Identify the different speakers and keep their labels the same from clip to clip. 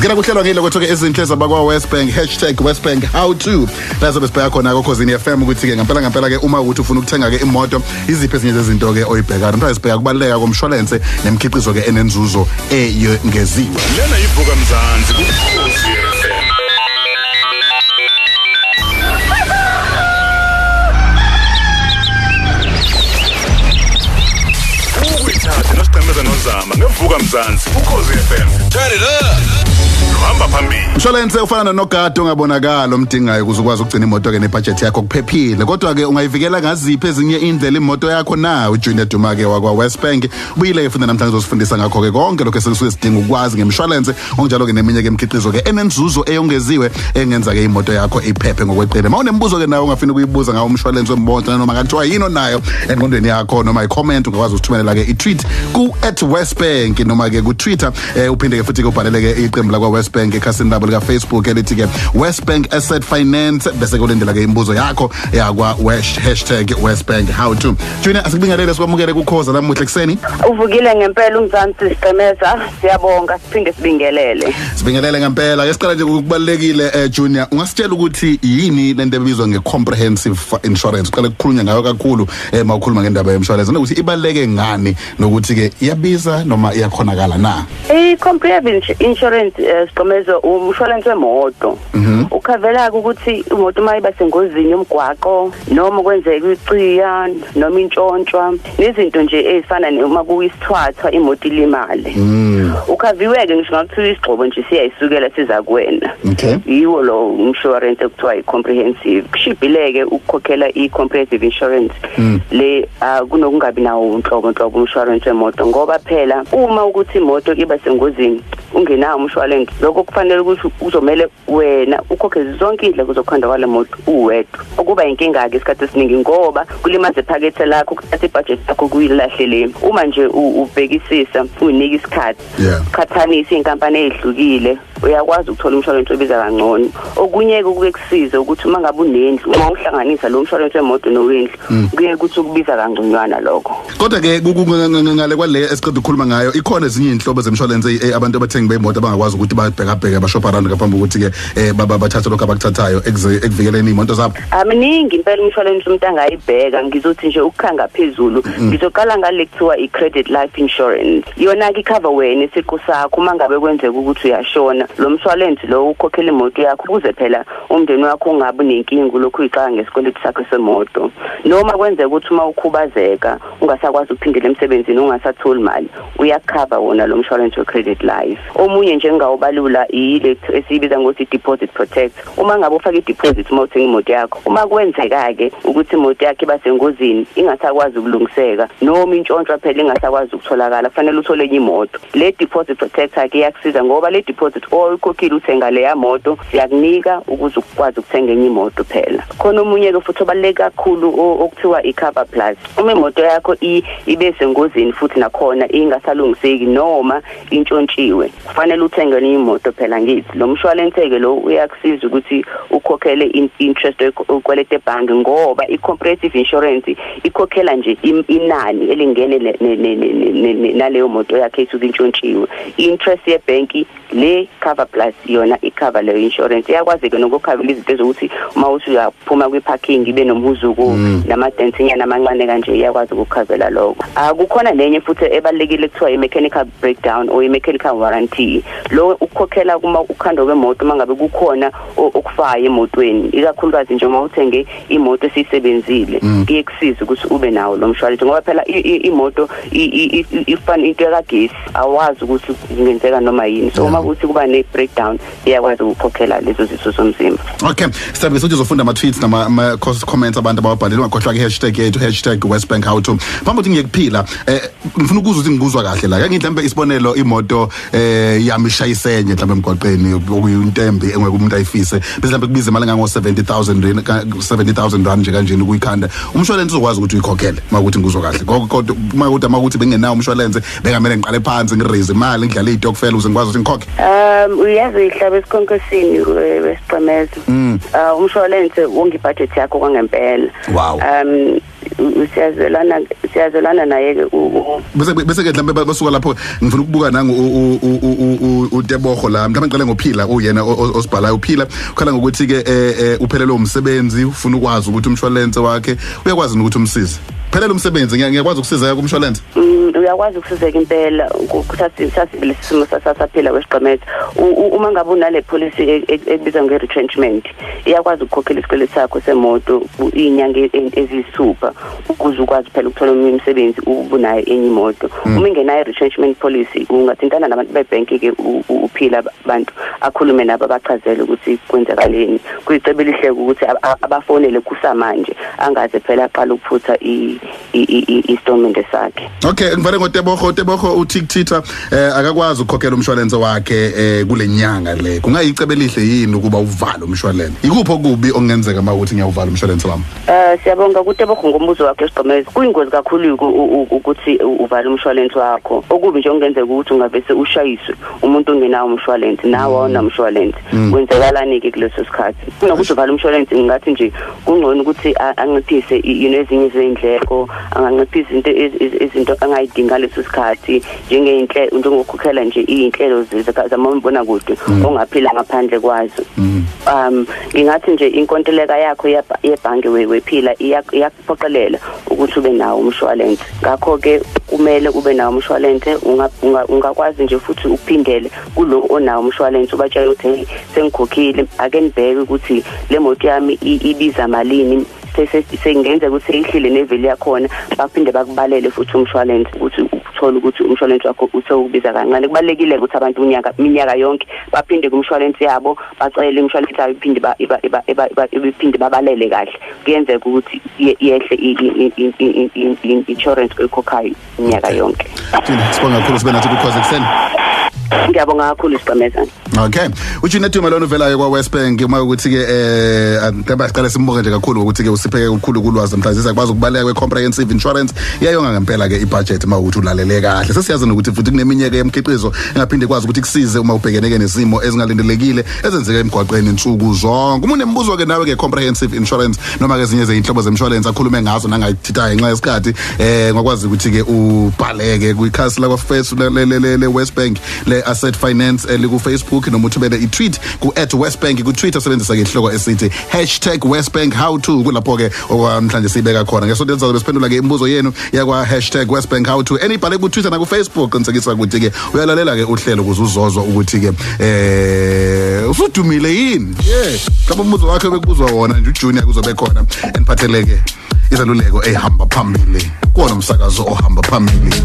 Speaker 1: Sikela kuhlelwa ngile kwethoke izinhle zabakwa Westbank #WestBankHowTo. Lazo besibheka khona kokhosini FM ukuthi ke ngempela ke uma ukuthi ufuna ukuthenga ke imoto iziphi ezinye zezinto ke oyibhekana. Manje sibheka kubaleka komshwalense nemikhiqizo ke enenzuzo eyengeziwe.
Speaker 2: Lena yivuka Mzansi kuKhosi FM. Uyithathe nosiqhemeza nozama ngevuka Mzansi kuKhosi FM. Turn it up. Hamba phambili.
Speaker 1: Umshwalense ufana nogado ongabonakala omdingayo ukuze ukwazi ukugcina imoto ke nebudget yakho kuphephile. Kodwa ke ungayivikela ngaziphi ezinye indlela imoto yakho na? uJunior Duma ke wakwa Westbank ubuyile efunda namhlanje uzosifundisa ngakho ke konke lokho esisuke sidinga ukwazi ngemshwalense onjalo ke neminye ke imikhiqizo ke enenzuzo eyongeziwe engenza ke imoto yakho iphephe ngokweqile. Mawunembuzo ke nawe ungafuna ukuyibuza ngawo umshwalense wemoto noma kanjwa yini onayo engqondweni yakho noma i-comment ungakwazi ukuthumelela ke i-tweet ku @westbank noma ke ku Twitter uphinde ke futhi ke ubhalele ke iqembu lakwa Westbank ekhasini labo lika Facebook elithi ke Westbank Asset Finance bese kulendela ke imbuzo yakho yakwa #WestBankHowTo. Junior asikubingelele sikwamukele kuKhoza lamuhle kuseni.
Speaker 3: Uvukile ngempela uMzansi Siqhemeza siyabonga siphinde sibingelele.
Speaker 1: Sibingelele ngempela ke siqala nje ukubalekile Junior ungasitshela ukuthi yini lento ebizwa nge-comprehensive insurance uqale ukukhulunywa ngayo kakhulu mawukhuluma ngendaba yemshwalense nokuthi ibaleke ngani nokuthi ke iyabiza noma iyakhonakala na?
Speaker 3: I-comprehensive insurance Siqhemeza umshwalense wemoto ukhavela ukuthi imoto mayiba sengozini yomgwaqo noma kwenzeka iciya noma intshontshwa nezinto nje ezifana noma kuyisithwathwa imoto ilimale ukhaviweke ngisho ngakuthi isigcobo nje siyayisukela siza kuwena yiwo lo insurance ekuthiwa i-comprehensive kushibhileke ukukhokhela i-comprehensive insurance le kunokungabi nawo unhlobo insurance wemoto ngoba phela uma ukuthi imoto iba sengozini ungenawo umshwalense lokho kufanele ukuthi uzomela wena ukhokhe zonke indlela kuzokhanda kwale moto uwedwa okuba inkinga ke isikhathi esiningi ngoba kulimaze iphakethe lakho kuthatha ibudget yakho kuyilahlele uma nje ubhekisisa unika isikhathi khathanisa inkampani ezihlukile uyakwazi ukuthola umshwalense obiza kangcono okunye kuke kusize ukuthi uma ngabe unendlu uma uhlanganisa lo mshwalense wemoto nowendlu kuye ukuthi ukubiza kangconywana lokho
Speaker 1: kodwa ke ngale kwale esiqeda ukukhuluma ngayo ikhona ezinye inhlobo zemshwalense abantu abathengi beimoto abangakwazi ukuthi babheka bashop around ngaphambi ukuthi ke bathathe lokho abakuthathayo ekuvikeleni imoto zabo.
Speaker 3: Aminingi impela umshwalense umuntu angayibheka ngizothi nje ukukhanga phezulu ngizoqala ngale kuthiwa i-credit life insurance yona ke cover wena isiqu sakho uma ngabe kwenzeka ukuthi uyashona lo mshwalense lo ukhokhela imoto yakho ukuze phela umndeni wakho ungabe nenkingi lokho uyixaka ngesikweletu sakho semoto noma kwenzeka ukuthi uma ukhubazeka ungasakwazi ukuphindela emsebenzini ungasatholi imali uyakhava wona lo mshwalense we-credit life. Omunye nje ngawubalula ile esibiza ngokuthi deposit protect uma ngabe ufaka i-deposit uma uthenga imoto yakho uma kwenzeka ke ukuthi imoto yakho iba sengozini ingasakwazi ukulungiseka noma intshontsha phela ingasakwazi ukutholakala kufanele uthole enye imoto le deposit protector ke iyakusiza ngoba le deposit oyikhokhile uthenga le moto siyakunika ukuze ukwazi ukuthenga enye imoto phela. Khona omunye ke futhi obaluleke kakhulu okuthiwa i-cover plus uma imoto yakho ibe sengozini futhi nakhona ingasalungiseki noma intshontshiwe kufanele uthenge enye imoto phela ngithi lo mshwalense ke lo uyakusiza ukuthi ukhokhele interest okweleta ebhange ngoba i-comprehensive insurance ikhokhela nje inani elingene naleyo moto yakhe isuke intshontshiwe interest yebhenki le cover plus yona icover leyo insurance iyakwazi ke nokukhavela izinto ezokuthi uma uthi uyaphuma kwi-parking ibe nomhuzuko namadensinyana amancane kanje iyakwazi ukukhavela lokho. Kukhona nenye futhi ebalekile kuthiwa i-mechanical breakdown or i-mechanical warranty lo ukukhokhela kuma ukhando kwemoto mangabe kukhona okufayo emotweni ikakhulukazi nje uma uthenge imoto esisebenzile kuyekusiza ukuthi ube nawo lo mshwalense ngoba phela imoto ifana into yakagesi awazi ukuthi kungenzeka noma yini so uma ukuthi kuba ne-breakdown iyakwazi ukukhokhela lezo zitho zomzimba.
Speaker 1: Okay sisabe sokuthi uzofunda ama-tweets nama-comments abantu abawabhalile ungakhohlwa ke #yethu #WestBankHowTo phambi ukuthi ngiyekuphila ngifuna ukuza ukuthi ngikuzwa kahle la ke mhlambe isibonelo imoto yami ishayisenye mhlambe emgwaqeni okuyintembi engeke umuntu ayifise bese mhlambe kubiza imali engango 70,000 rand nje kanjeni ukuyikhanda umshwalense uzokwazi ukuthi uyikhokhele makuthi ngikuzwa kahle kodwa makuthi bengenawo umshwalense bengamele ngiqale phansi ngiraise imali ngidlale izitokfela ukuze ngikwazi ukuthi ngikhokhe.
Speaker 3: Uyazi ihlaba esikhonkosini wesiqhemeza umshwalense wonke ibudget yakho kwangempela.
Speaker 1: Wow.
Speaker 3: siyazelana naye ke
Speaker 1: bese ke mhlambe basuka lapho ngifuna ukubuka nangu uTebogo la mhlawumbe ngicela ngophila uyena osibhalayo uphila ukhala ngokuthi ke uphelelwe umsebenzi ufuna ukwazi ukuthi umshwalense wakhe uyakwazi ukuthi umsize phelele umsebenzi ngiyakwazi ukusizeka kumshwalense
Speaker 3: uyakwazi ukusizeka impela ukuthatha lesimo sasaphila kwesiqamethe uma ngabe unale policy ekubizwa nge-retrenchment iyakwazi ukukhokhela isikweletu sakho semoto inyanga eziyisithupha ukuze ukwazi phela ukuthola umsebenzi ubunayo enye imoto uma ingenayo i-retrenchment policy ungathintana nabantu bebhenki ke uphila abantu akhulume nabo abachazele ukuthi kwenzakaleni kuyicebo elihle ukuthi abafonele kusamanje angaze phela aqala ukuphutha i-installment sakhe.
Speaker 1: Okay, ngivale ngoTebogo uTikTita akakwazi ukukhokhela umshwalense wakhe kule nyanga le. Kungayicebo elihle yini ukuba uvale umshwalense? Ikuphi okubi okungenzeka mawukuthi ngiyawuvala umshwalense wami?
Speaker 3: Siyabonga kuTebogo ngombuzo wakhe esiqhemezi. Kuyingozi kakhulu ukuthi uvale umshwalense wakho. Okubi nje okungenzeka ukuthi ungavese ushayiswe umuntu ongenawo umshwalense nawe awunamshwalense. Kwenzakalani ke kuleso sikhathi? Kunokuthi uvale umshwalense ngathi nje kungcono ukuthi anciphise ezinye izindleko, anganciphisa izinto angayidinga leso sikhathi njengokukhokhela nje izinhlelo zamambona kude ongaphila ngaphandle kwazo. Ngingathi nje inkontileka yakho yebhange wephila iyakuphoqelela ukuthi ube nawo umshwalense. Ngakho ke kumele ube nawo umshwalense ungakwazi nje futhi uphindele kulo onawo umshwalense ubatshela ukuthi sengikhokhile ake nibheke ukuthi le moto yami ibiza malini sengenza ukuthi seyihlile neveli yakhona baphinde bakubalele futhi umshwalense ukuthi uthola ukuthi umshwalense wakho usewubiza kancane. Kubalekile ukuthi abantu iminyaka yonke baphinde kumshwalense yabo bacele umshwalense yabo iphinde babalele kahle kuyenzeka ukuthi yehle insurance ekhokhayo iminyaka yonke.
Speaker 1: Sibonga kakhulu sibe nathi kuKhosi Ekseni.
Speaker 3: Ngiyabonga kakhulu Siqamezana.
Speaker 1: Okay. UJunethu Malone uvelayo kwa Westbank uma ukuthi ke ngicela sicela simbonge nje kakhulu ukuthi ke usipheke ukukhulu kulwazi mhlanje sizakwazi ukubaleka kwe-comprehensive insurance iyayonga ngempela ke ibudget uma uthi ulalele kahle. Sesiyazi nokuthi futhi kuneminyeke yemkhiqizo engaphinde kwazi ukuthi kusize uma ubhekeneke nesimo ezingalindelekile ezenzeka emgwaqweni insuku zonke. Uma unembuzo ke nawe ke comprehensive insurance noma ke ezinye izinhlobo zemshwalense akhulume ngazo nangayithithayo nxa yesikhathi ngakwazi ukuthi ke ubhaleke kwikhasi la kwa-Facebook le Westbank le Asset Finance liku Facebook noma uthubele i-tweet ku@Westbank ku Twitter sebenzisa ke ihloko esithi #WestbankHowTo kulapho ke okwamhlanje sibeka khona ngesonto elizayo besiphendula ke imibuzo yenu yakwa #WestbankHowTo enibhale ku Twitter na ku Facebook qinisekisa ukuthi ke uyalalela ke uhlelo ukuze uzozwa ukuthi ke usudumile yini mhlawumbe umbuzo wakhe bekubuzwa wona nje uJunior kuzobe khona eniphatheleke izaluleko ehamba phambili kuona umsakazo ohamba phambili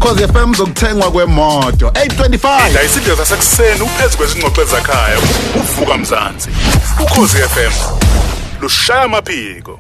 Speaker 1: Khosi FM zokuthengwa kwemoto 825
Speaker 2: la isidlo sasekuseni uphezulu kwezingxoxo zakhaya uvuka Mzansi uKhosi FM lushaya amaphiko.